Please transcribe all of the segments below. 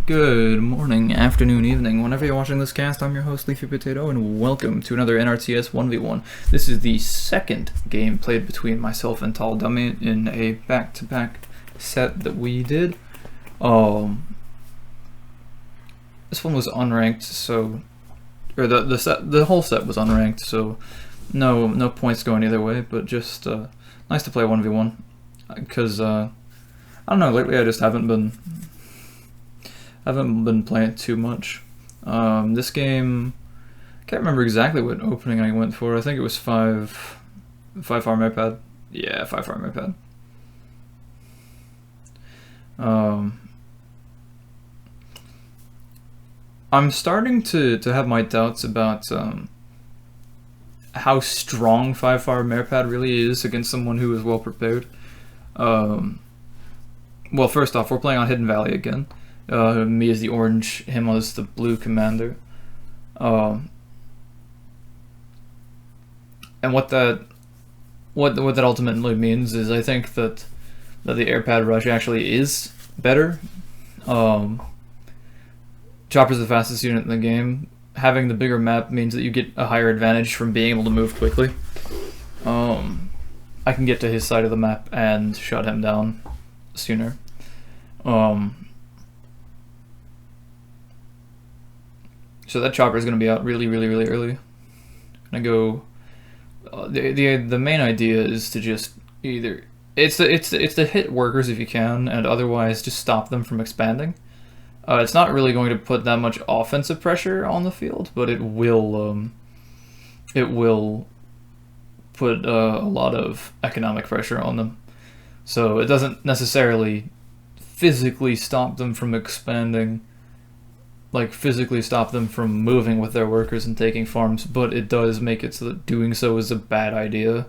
Good morning, afternoon, evening. Whenever you're watching this cast, I'm your host, Leafy Potato, and welcome to another NRTS 1v1. This is the second game played between myself and TallDummy in a back-to-back set that we did. This one was unranked, so... Or the whole set was unranked, so no points going either way, but just nice to play 1v1. Because, I don't know, lately I just haven't been playing it too much. This game, I can't remember exactly what opening I went for. I think it was 5 farm airpad. Yeah, 5 farm airpad. I'm starting to have my doubts about how strong 5 farm airpad really is against someone who is well prepared. Well, first off, we're playing on Hidden Valley again. Me as the orange, him as the blue commander. And what that ultimately means is I think that the airpad rush actually is better. Chopper's the fastest unit in the game. Having the bigger map means that you get a higher advantage from being able to move quickly. I can get to his side of the map and shut him down sooner. So that chopper is going to be out really early. Gonna go. The main idea is to just either it's to hit workers if you can, and otherwise just stop them from expanding. It's not really going to put that much offensive pressure on the field, but it will put a lot of economic pressure on them. So it doesn't necessarily physically stop them from expanding, like physically stop them from moving with their workers and taking farms, but it does make it so that doing so is a bad idea.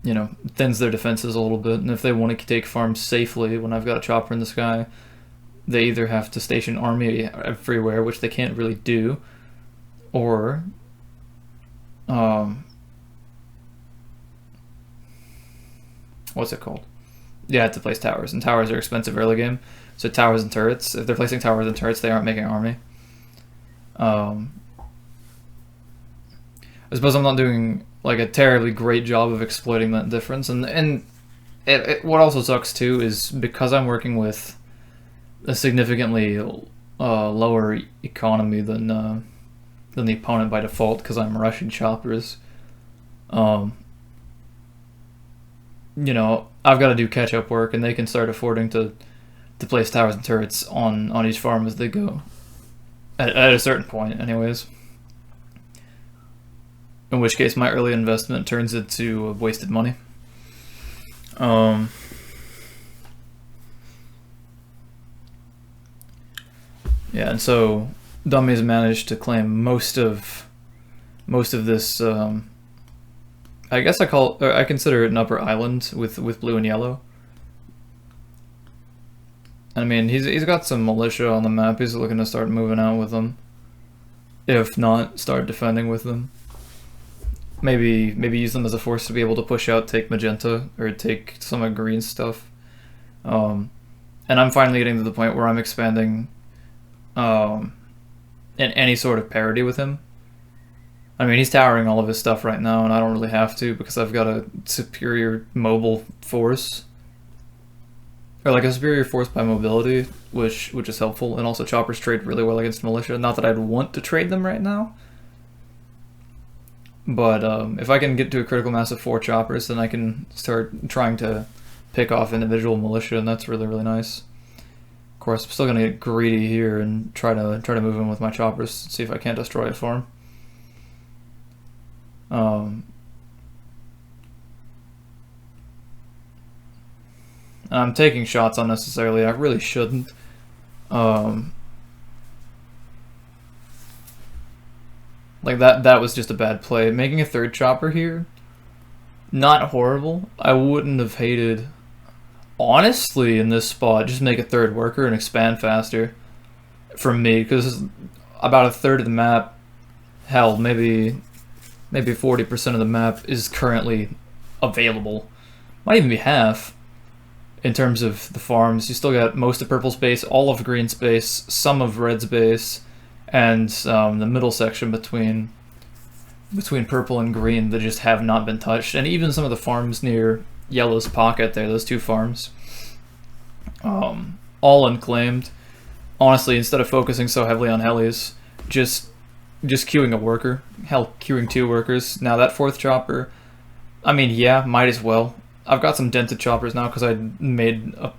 You know, thins their defenses a little bit, and if they want to take farms safely when I've got a chopper in the sky, they either have to station army everywhere, which they can't really do, or what's it called? Yeah, to place towers, and towers are expensive early game. So towers and turrets, if they're placing towers and turrets, they aren't making army. I suppose I'm not doing like a terribly great job of exploiting that difference, and what also sucks too is because I'm working with a significantly lower economy than the opponent by default, because I'm rushing choppers. You know, I've got to do catch-up work, and they can start affording to place towers and turrets on each farm as they go. At a certain point, anyways. In which case, my early investment turns into wasted money. Yeah, and so Dummy's managed to claim most of this. I guess I consider it an upper island with blue and yellow. I mean, he's got some militia on the map. He's looking to start moving out with them. If not, start defending with them. Maybe use them as a force to be able to push out, take magenta, or take some of green stuff. And I'm finally getting to the point where I'm expanding in any sort of parity with him. I mean, he's towering all of his stuff right now, and I don't really have to because I've got a superior mobile force. Or like a superior force by mobility, which is helpful, and also choppers trade really well against militia. Not that I'd want to trade them right now, but if I can get to a critical mass of 4 choppers, then I can start trying to pick off individual militia, and that's really nice. Of course, I'm still gonna get greedy here and try to move in with my choppers, see if I can't destroy a farm. I'm taking shots unnecessarily. I really shouldn't. Like that was just a bad play. Making a 3rd chopper here, not horrible. I wouldn't have hated, honestly, in this spot, just make a 3rd worker and expand faster for me, because about a third of the map, hell, maybe 40% of the map is currently available. Might even be half. in terms of the farms. You still got most of purple's base, all of green's base, some of red's base, and the middle section between purple and green that just have not been touched, and even some of the farms near yellow's pocket there, those 2 farms, all unclaimed. Honestly, instead of focusing so heavily on helis, just queuing a worker. Hell, queuing 2 workers. Now that 4th chopper, I mean, yeah, might as well. I've got some dented choppers now because I made a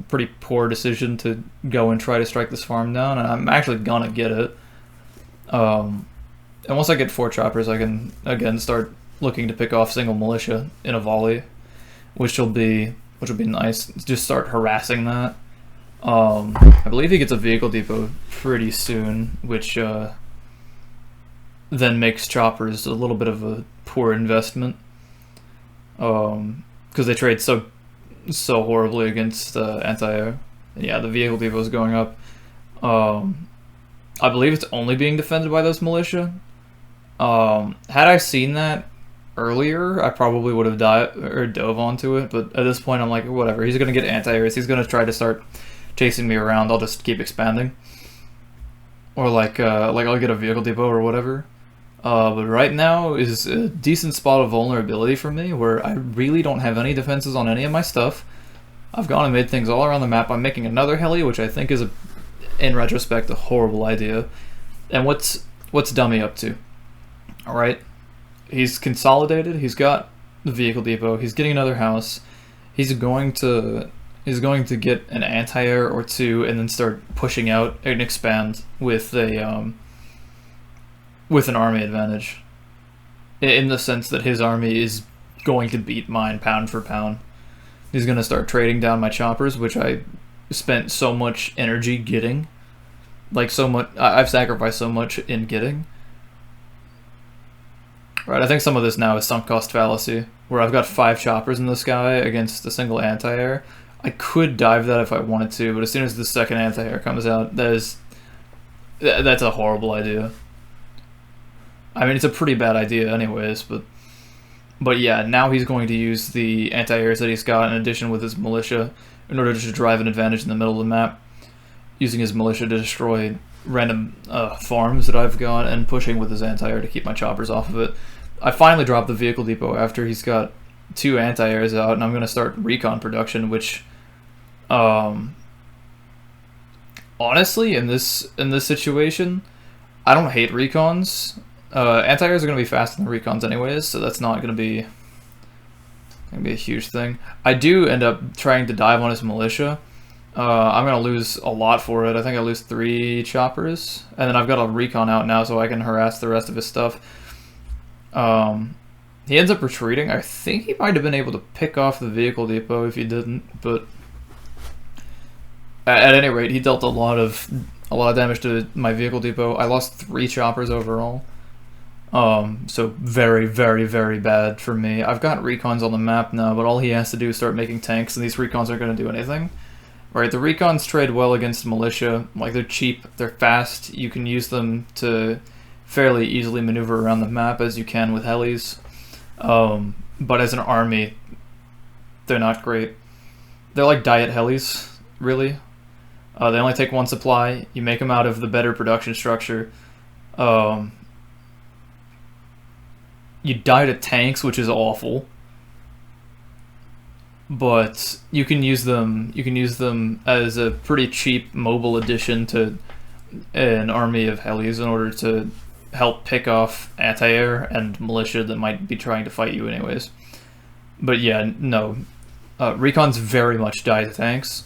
pretty poor decision to go and try to strike this farm down, and I'm actually gonna get it. And once I get 4 choppers, I can again start looking to pick off single militia in a volley, which will be nice. Just start harassing that. I believe he gets a vehicle depot pretty soon, which then makes choppers a little bit of a poor investment. Because they trade so horribly against anti-air. Yeah, the vehicle depot is going up. I believe it's only being defended by those militia. Had I seen that earlier, I probably would have dove onto it, but at this point I'm like, whatever, he's gonna get anti-airs, he's gonna try to start chasing me around, I'll just keep expanding. Or like I'll get a vehicle depot or whatever. But right now is a decent spot of vulnerability for me, where I really don't have any defenses on any of my stuff. I've gone and made things all around the map. I'm making another heli, which I think is, in retrospect, a horrible idea. And what's Dummy up to? Alright, he's consolidated, he's got the vehicle depot, he's getting another house, he's going to get an anti-air or 2 and then start pushing out and expand with an army advantage, in the sense that his army is going to beat mine pound for pound. He's going to start trading down my choppers, which I spent so much energy getting, I've sacrificed so much in getting. Right, I think some of this now is sunk cost fallacy, where I've got 5 choppers in the sky against a single anti-air. I could dive that if I wanted to, but as soon as the second anti-air comes out, that's a horrible idea. I mean, it's a pretty bad idea anyways, but yeah, now he's going to use the anti-airs that he's got in addition with his militia in order to drive an advantage in the middle of the map, using his militia to destroy random farms that I've got and pushing with his anti-air to keep my choppers off of it. I finally dropped the vehicle depot after he's got 2 anti-airs out, and I'm going to start recon production, which honestly, in this situation, I don't hate recons. Anti-airs are going to be faster than recons anyways, so that's not going to be a huge thing. I do end up trying to dive on his militia. I'm going to lose a lot for it. I think I lose 3 choppers, and then I've got a recon out now so I can harass the rest of his stuff. He ends up retreating. I think he might have been able to pick off the vehicle depot if he didn't, but at any rate, he dealt a lot of damage to my vehicle depot. I lost 3 choppers overall. So very, very, very bad for me. I've got recons on the map now, but all he has to do is start making tanks, and these recons aren't going to do anything. Right, the recons trade well against militia. Like, they're cheap, they're fast, you can use them to fairly easily maneuver around the map as you can with helis. But as an army, they're not great. They're like diet helis, really. They only take 1 supply, you make them out of the better production structure. You die to tanks, which is awful. But you can use them as a pretty cheap mobile addition to an army of helis in order to help pick off anti-air and militia that might be trying to fight you anyways. But yeah, no. Recons very much die to tanks.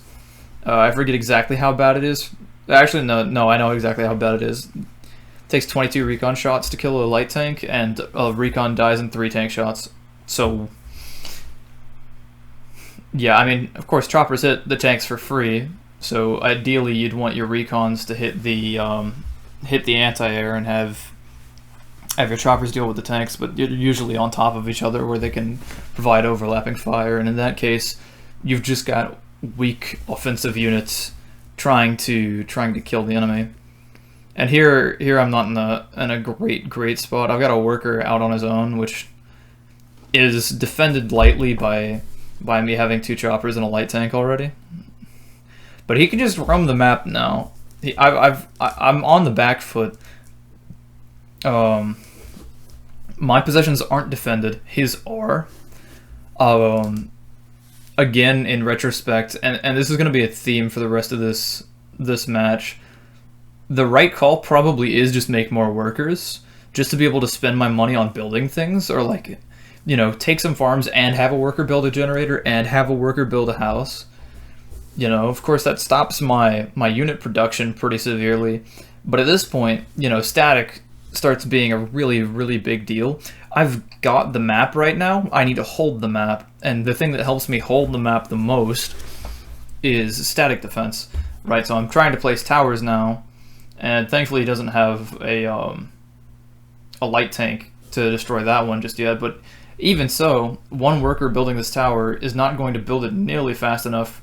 I forget exactly how bad it is. Actually, no, I know exactly how bad it is. It takes 22 recon shots to kill a light tank, and a recon dies in 3 tank shots. So yeah, I mean, of course, choppers hit the tanks for free, so ideally you'd want your recons to hit the anti-air and have your choppers deal with the tanks, but you're usually on top of each other where they can provide overlapping fire, and in that case, you've just got weak offensive units trying to kill the enemy. And here I'm not in a great spot. I've got a worker out on his own, which is defended lightly by by me having 2 choppers and a light tank already. But he can just roam the map now. I'm on the back foot. My possessions aren't defended. His are. Again, in retrospect, and this is going to be a theme for the rest of this match, the right call probably is just make more workers, just to be able to spend my money on building things, or like, you know, take some farms and have a worker build a generator and have a worker build a house. You know, of course that stops my unit production pretty severely, but at this point, you know, static starts being a really, really big deal. I've got the map right now. I need to hold the map, and the thing that helps me hold the map the most is static defense, right? So I'm trying to place towers now, and thankfully he doesn't have a light tank to destroy that one just yet, but even so, one worker building this tower is not going to build it nearly fast enough.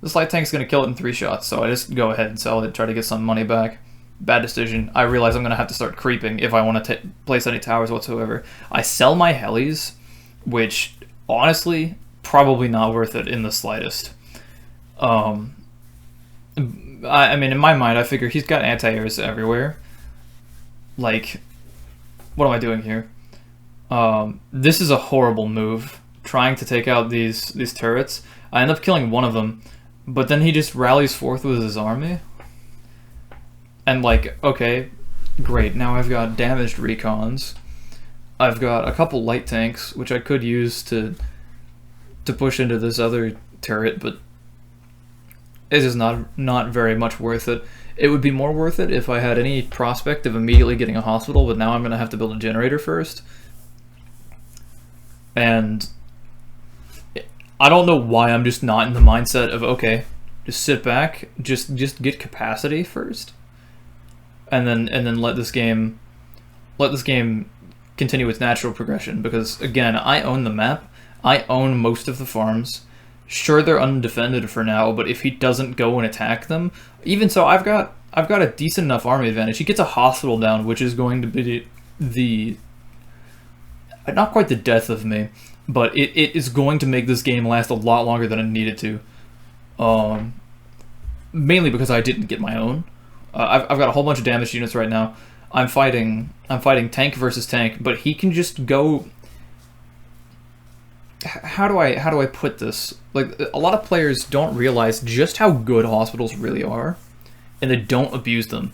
This light tank's going to kill it in 3 shots, so I just go ahead and sell it, try to get some money back. Bad decision. I realize I'm going to have to start creeping if I want to place any towers whatsoever. I sell my helis, which, honestly, probably not worth it in the slightest. I mean, in my mind, I figure he's got anti-airs everywhere. Like, what am I doing here? This is a horrible move, trying to take out these turrets. I end up killing one of them, but then he just rallies forth with his army. And like, okay, great, now I've got damaged recons. I've got a couple light tanks, which I could use to push into this other turret, but it is not very much worth it. It would be more worth it if I had any prospect of immediately getting a hospital, but now I'm going to have to build a generator first. And I don't know why I'm just not in the mindset of, okay, just sit back, just get capacity first, and then let this game continue its natural progression. Because again, I own the map, I own most of the farms. Sure, they're undefended for now, but if he doesn't go and attack them, even so, I've got a decent enough army advantage. He gets a hospital down, which is going to be the not quite the death of me, but it is going to make this game last a lot longer than it needed to. Mainly because I didn't get my own. I've got a whole bunch of damaged units right now. I'm fighting tank versus tank, but he can just go. How do I put this? Like, a lot of players don't realize just how good hospitals really are, and they don't abuse them.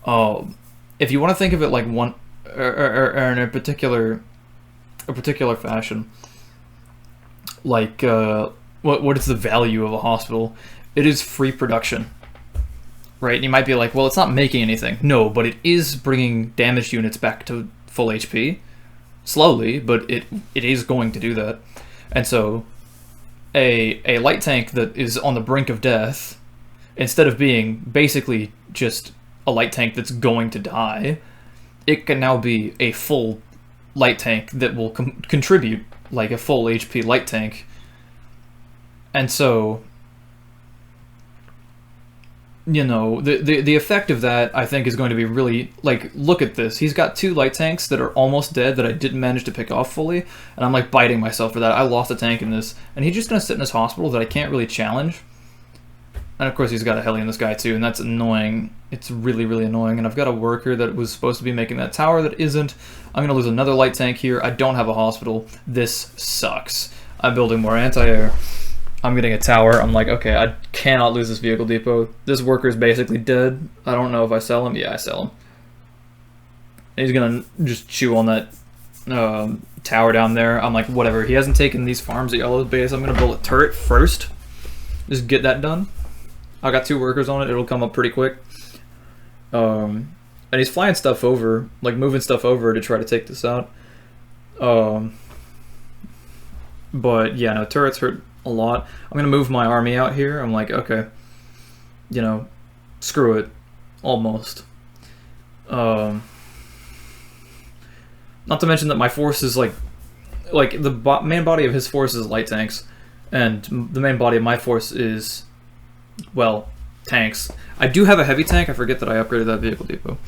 If you want to think of it like one or in a particular fashion, like what is the value of a hospital? It is free production, right? And you might be like, well, it's not making anything. No, but it is bringing damaged units back to full HP. Slowly, but it is going to do that. And so a light tank that is on the brink of death, instead of being basically just a light tank that's going to die, it can now be a full light tank that will contribute like a full HP light tank. And so, you know, the effect of that, I think, is going to be really, like, look at this. He's got 2 light tanks that are almost dead that I didn't manage to pick off fully, and I'm, like, biting myself for that. I lost a tank in this, and he's just going to sit in his hospital that I can't really challenge. And, of course, he's got a heli in this guy, too, and that's annoying. It's really, really annoying, and I've got a worker that was supposed to be making that tower that isn't. I'm going to lose another light tank here. I don't have a hospital. This sucks. I'm building more anti-air. I'm getting a tower. I'm like, okay, I cannot lose this vehicle depot. This worker is basically dead. I don't know if I sell him. Yeah, I sell him. He's gonna just chew on that tower down there. I'm like, whatever. He hasn't taken these farms at Yellow's base. I'm gonna build a turret first. Just get that done. I got 2 workers on it. It'll come up pretty quick. And he's flying stuff over, like moving stuff over to try to take this out. But yeah, no, turrets hurt a lot. I'm gonna move my army out here. I'm like, okay, you know, screw it, almost. Not to mention that my force is like the main body of his force is light tanks, and the main body of my force is, well, tanks. I do have a heavy tank. I forget that I upgraded that vehicle depot.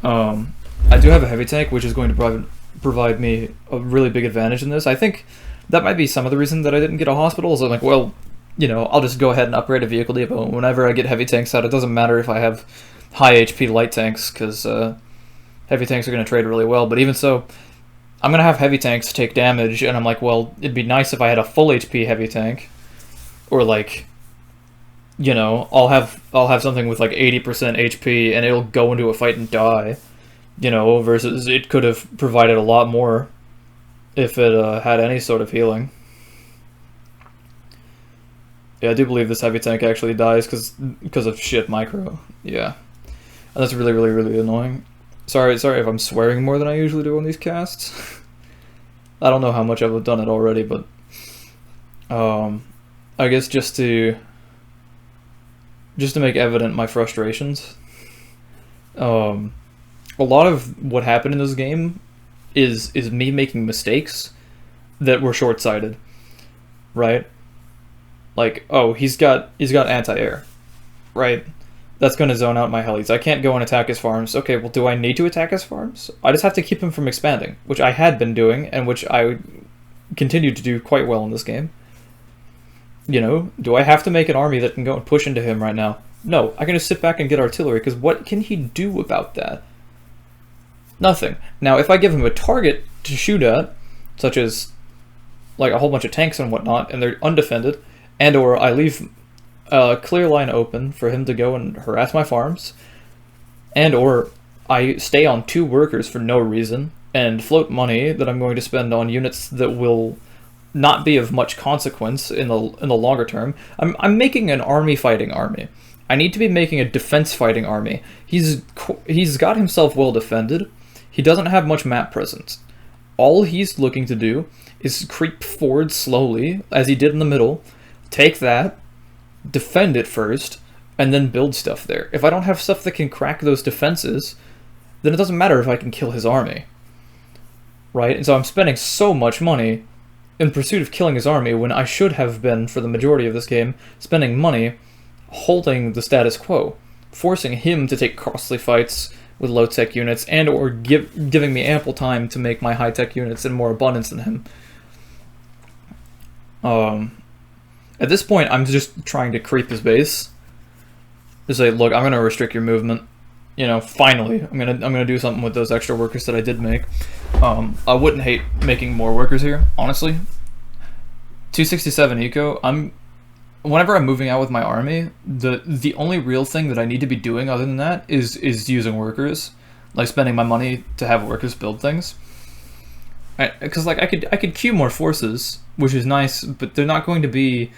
I do have a heavy tank, which is going to provide me a really big advantage in this. I think That might be some of the reason that I didn't get a hospital. So I'm like, well, you know, I'll just go ahead and upgrade a vehicle depot. Whenever I get heavy tanks out, it doesn't matter if I have high HP light tanks, because heavy tanks are going to trade really well. But even so, I'm going to have heavy tanks take damage, and I'm like, well, it'd be nice if I had a full HP heavy tank. Or like, you know, I'll have something with like 80% HP, and it'll go into a fight and die. You know, versus it could have provided a lot more if it had any sort of healing. Yeah, I do believe this heavy tank actually dies because of shit micro. Yeah, and that's really, really, really annoying. Sorry if I'm swearing more than I usually do on these casts. I don't know how much I've done it already, but I guess just to make evident my frustrations. A lot of what happened in this game is me making mistakes that were short-sighted, right? Like, oh, he's got anti-air, right? That's going to zone out my helis. I can't go and attack his farms. Okay, well, do I need to attack his farms? I just have to keep him from expanding, which I had been doing, and which I continued to do quite well in this game. You know, do I have to make an army that can go and push into him right now? No, I can just sit back and get artillery, because what can he do about that? Nothing. Now, if I give him a target to shoot at, such as like a whole bunch of tanks and whatnot, and they're undefended, and or I leave a clear line open for him to go and harass my farms, and or I stay on 2 workers for no reason, and float money that I'm going to spend on units that will not be of much consequence in the longer term. I'm making an army fighting army. I need to be making a defense fighting army. He's got himself well defended. He doesn't have much map presence. All he's looking to do is creep forward slowly, as he did in the middle, take that, defend it first, and then build stuff there. If I don't have stuff that can crack those defenses, then it doesn't matter if I can kill his army. Right? And so I'm spending so much money in pursuit of killing his army when I should have been, for the majority of this game, spending money holding the status quo, forcing him to take costly fights with low-tech units, and or giving me ample time to make my high-tech units in more abundance than him. At this point, I'm just trying to creep his base. Just say, look, I'm going to restrict your movement. You know, finally, I'm gonna do something with those extra workers that I did make. I wouldn't hate making more workers here, honestly. 267 eco. Whenever I'm moving out with my army, the only real thing that I need to be doing other than that is using workers, like spending my money to have workers build things. Because like I could queue more forces, which is nice, but they're not going to be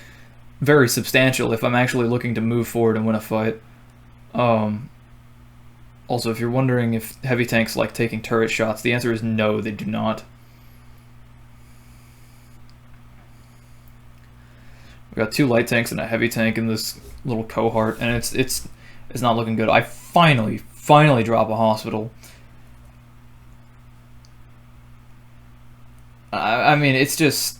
very substantial if I'm actually looking to move forward and win a fight. Also, if you're wondering if heavy tanks like taking turret shots, the answer is no, they do not. We got 2 light tanks and a heavy tank in this little cohort, and it's not looking good. I finally drop a hospital. I mean, it's just...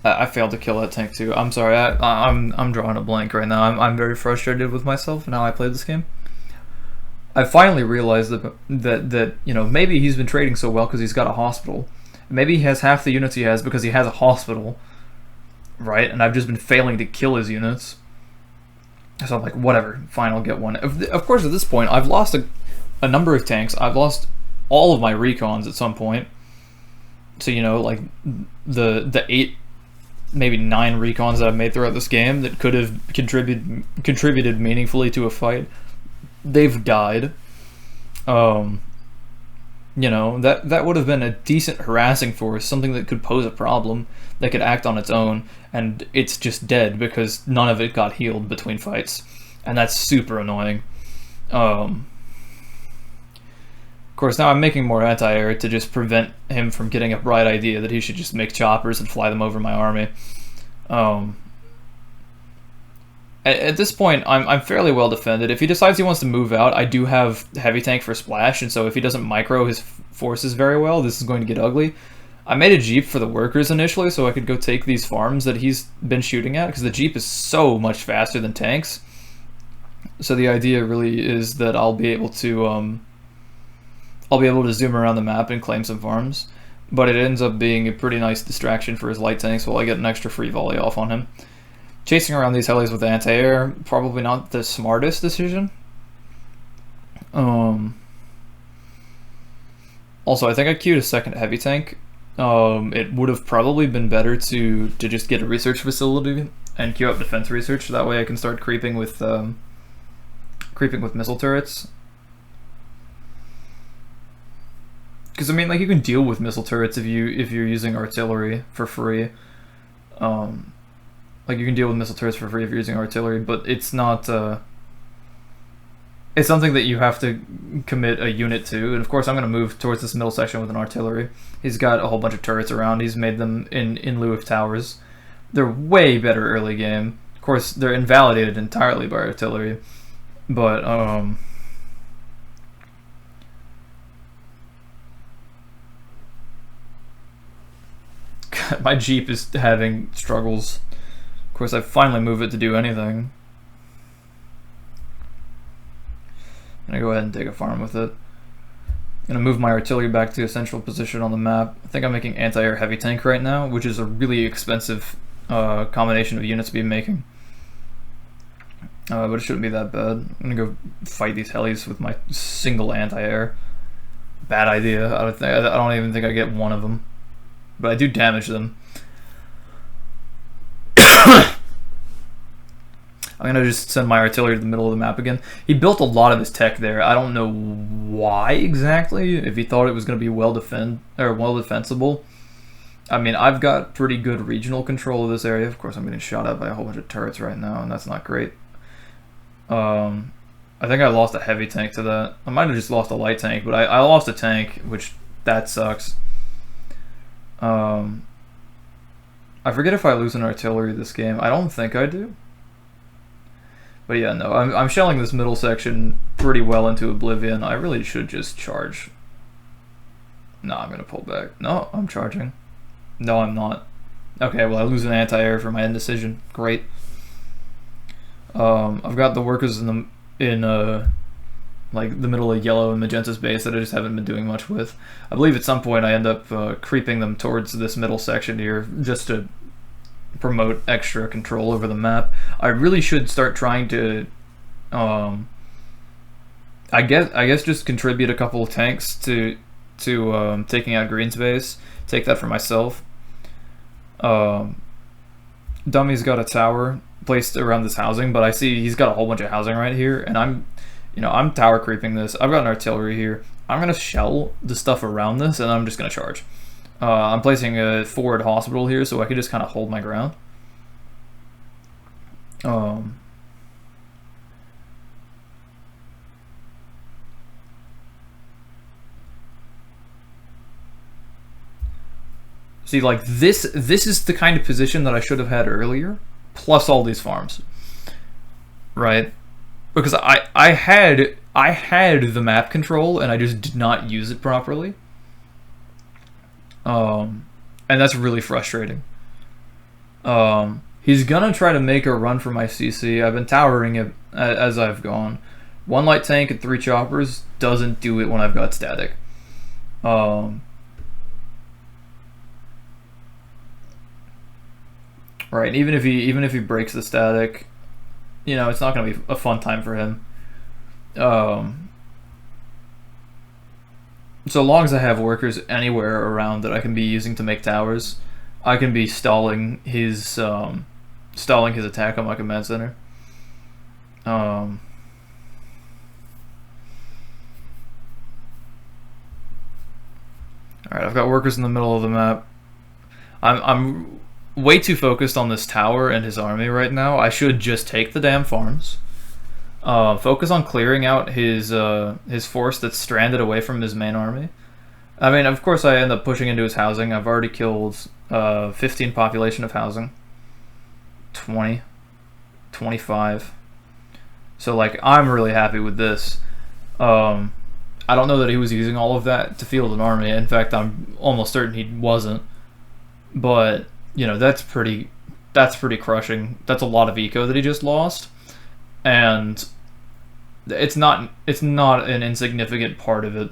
I failed to kill that tank too. I'm sorry. I'm drawing a blank right now. I'm very frustrated with myself and how I played this game. I finally realized that you know, maybe he's been trading so well because he's got a hospital. Maybe he has half the units he has because he has a hospital, right? And I've just been failing to kill his units. So I'm like, whatever. Fine, I'll get one. Of course, at this point, I've lost a number of tanks. I've lost all of my recons at some point. So you know, like the 8. Maybe 9 recons that I've made throughout this game that could have contributed meaningfully to a fight, they've died. You know, that would have been a decent harassing force, something that could pose a problem, that could act on its own, and it's just dead because none of it got healed between fights, and that's super annoying. Of course, now I'm making more anti-air to just prevent him from getting a bright idea that he should just make choppers and fly them over my army. At this point, I'm fairly well defended. If he decides he wants to move out, I do have heavy tank for splash, and so if he doesn't micro his forces very well, this is going to get ugly. I made a jeep for the workers initially so I could go take these farms that he's been shooting at, because the jeep is so much faster than tanks. So the idea really is that I'll be able to zoom around the map and claim some farms, but it ends up being a pretty nice distraction for his light tanks while I get an extra free volley off on him. Chasing around these helis with anti-air, probably not the smartest decision. Also, I think I queued a second heavy tank. It would have probably been better to just get a research facility and queue up defense research. That way I can start creeping with missile turrets. Because I mean, like, you can deal with missile turrets if you're using artillery for free. Like, you can deal with missile turrets for free if you're using artillery, but it's not. It's something that you have to commit a unit to, and of course I'm going to move towards this middle section with an artillery. He's got a whole bunch of turrets around. He's made them in lieu of towers. They're way better early game. Of course, they're invalidated entirely by artillery, but God, my Jeep is having struggles. Of course, I finally move it to do anything. I'm gonna go ahead and take a farm with it. I'm gonna move my artillery back to a central position on the map. I think I'm making anti-air heavy tank right now, which is a really expensive combination of units to be making. But it shouldn't be that bad. I'm gonna go fight these helis with my single anti-air. Bad idea. I don't even think I get one of them, but I do damage them. I'm gonna just send my artillery to the middle of the map again. He built a lot of his tech there. I don't know why exactly. If he thought it was gonna be well defensible. I mean, I've got pretty good regional control of this area. Of course, I'm getting shot at by a whole bunch of turrets right now, and that's not great. I think I lost a heavy tank to that. I might have just lost a light tank, but I lost a tank, which that sucks. I forget if I lose an artillery this game. I don't think I do. But yeah, no, I'm shelling this middle section pretty well into oblivion. I really should just charge. No, I'm gonna pull back. No, I'm charging. No, I'm not. Okay, well, I lose an anti-air for my indecision. Great. I've got the workers in like the middle of yellow and magenta's base that I just haven't been doing much with. I believe at some point I end up creeping them towards this middle section here just to promote extra control over the map. I really should start trying to I guess just contribute a couple of tanks to taking out green space. Take that for myself. Dummy's got a tower placed around this housing, but I see he's got a whole bunch of housing right here, and I'm tower creeping this. I've got an artillery here. I'm gonna shell the stuff around this, and I'm just gonna charge. I'm placing a forward hospital here, so I can just kind of hold my ground. See, like this is the kind of position that I should have had earlier, plus all these farms, right? Because I had the map control and I just did not use it properly. And that's really frustrating. He's gonna try to make a run for my CC. I've been towering it as I've gone. One light tank and 3 choppers doesn't do it when I've got static. Right, even if he breaks the static, you know, it's not gonna be a fun time for him. So long as I have workers anywhere around that I can be using to make towers, I can be stalling his attack on my command center. Alright, I've got workers in the middle of the map. I'm way too focused on this tower and his army right now. I should just take the damn farms. Focus on clearing out his force that's stranded away from his main army. I mean, of course, I end up pushing into his housing. I've already killed 15 population of housing. 20, 25. So, like, I'm really happy with this. I don't know that he was using all of that to field an army. In fact, I'm almost certain he wasn't. But, you know, that's pretty crushing. That's a lot of eco that he just lost. And it's not an insignificant part of it.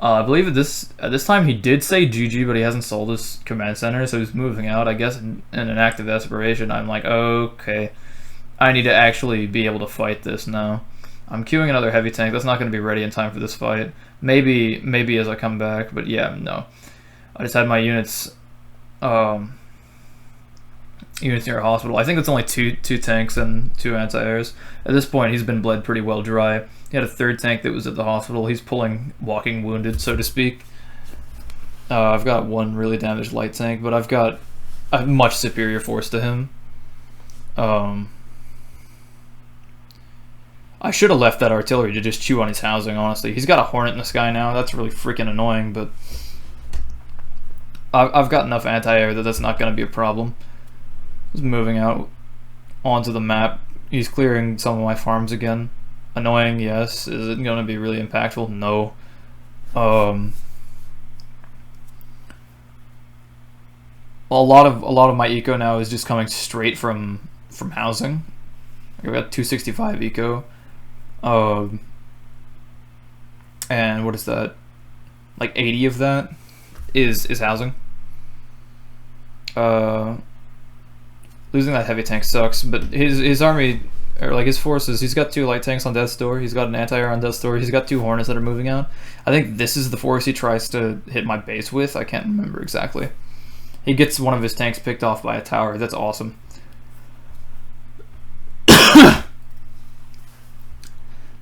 I believe at this time he did say GG, but he hasn't sold his command center, so he's moving out. I guess in an act of desperation, I'm like, okay, I need to actually be able to fight this now. I'm queuing another heavy tank. That's not going to be ready in time for this fight. Maybe as I come back, but yeah, no. I just had my units near a hospital. I think it's only two tanks and 2 anti-airs. At this point, he's been bled pretty well dry. He had a 3rd tank that was at the hospital. He's pulling walking wounded, so to speak. I've got 1 really damaged light tank, but I've got a much superior force to him. I should have left that artillery to just chew on his housing, honestly. He's got a Hornet in the sky now. That's really freaking annoying, but I've got enough anti-air that that's not going to be a problem. He's moving out onto the map. He's clearing some of my farms again. Annoying, yes. Is it going to be really impactful? No. A lot of my eco now is just coming straight from housing. I've got 265 eco. And what is that? Like 80 of that is housing. Losing that heavy tank sucks, but his army, or like his forces, he's got 2 light tanks on death's door, he's got an anti-air on death's door, he's got 2 Hornets that are moving out. I think this is the force he tries to hit my base with. I can't remember exactly. He gets one of his tanks picked off by a tower. That's awesome.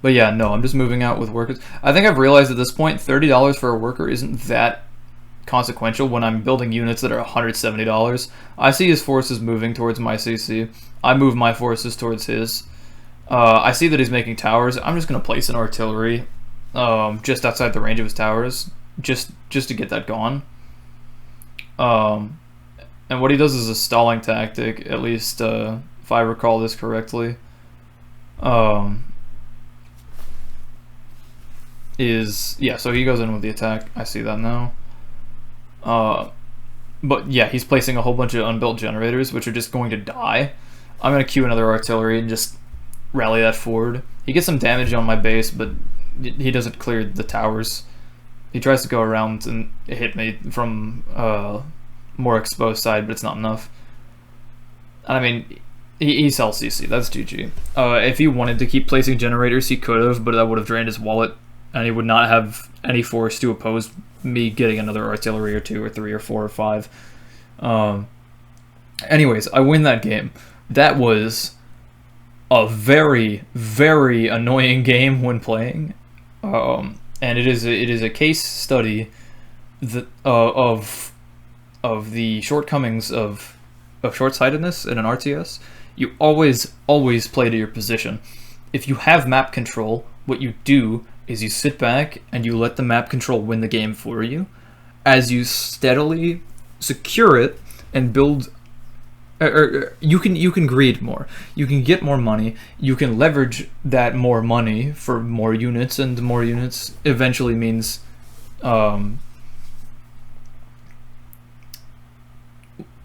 But yeah, no, I'm just moving out with workers. I think I've realized at this point, $30 for a worker isn't that consequential when I'm building units that are $170. I see his forces moving towards my CC. I move my forces towards his. I see that he's making towers. I'm just going to place an artillery just outside the range of his towers, just to get that gone. And what he does is a stalling tactic, at least if I recall this correctly. So he goes in with the attack. I see that now. But yeah, he's placing a whole bunch of unbuilt generators, which are just going to die. I'm going to queue another artillery and just rally that forward. He gets some damage on my base, but he doesn't clear the towers. He tries to go around and hit me from more exposed side, but it's not enough. I mean, he sells CC. That's GG. If he wanted to keep placing generators, he could have, but that would have drained his wallet, and he would not have any force to oppose me getting another artillery or 2 or 3 or 4 or 5. Anyways, I win that game. That was a very, very annoying game when playing, and it is a case study that, of the shortcomings of short-sightedness in an RTS. You always play to your position. If you have map control, what you do is you sit back and you let the map control win the game for you. As you steadily secure it and build, you can greed more. You can get more money. You can leverage that more money for more units, and more units eventually means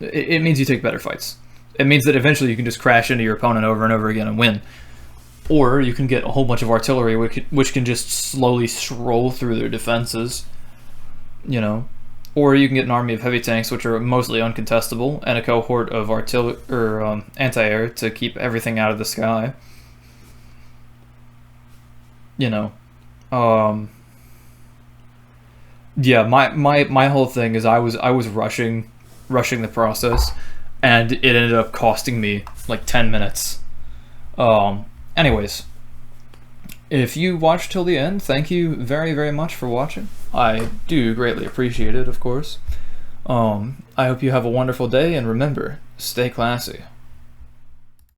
it means you take better fights. It means that eventually you can just crash into your opponent over and over again and win. Or you can get a whole bunch of artillery which can just slowly stroll through their defenses, you know. Or you can get an army of heavy tanks, which are mostly uncontestable, and a cohort of anti-air to keep everything out of the sky. You know, yeah. My whole thing is I was rushing the process, and it ended up costing me like 10 minutes. Anyways, if you watched till the end, thank you very, very much for watching. I do greatly appreciate it, of course. I hope you have a wonderful day, and remember, stay classy.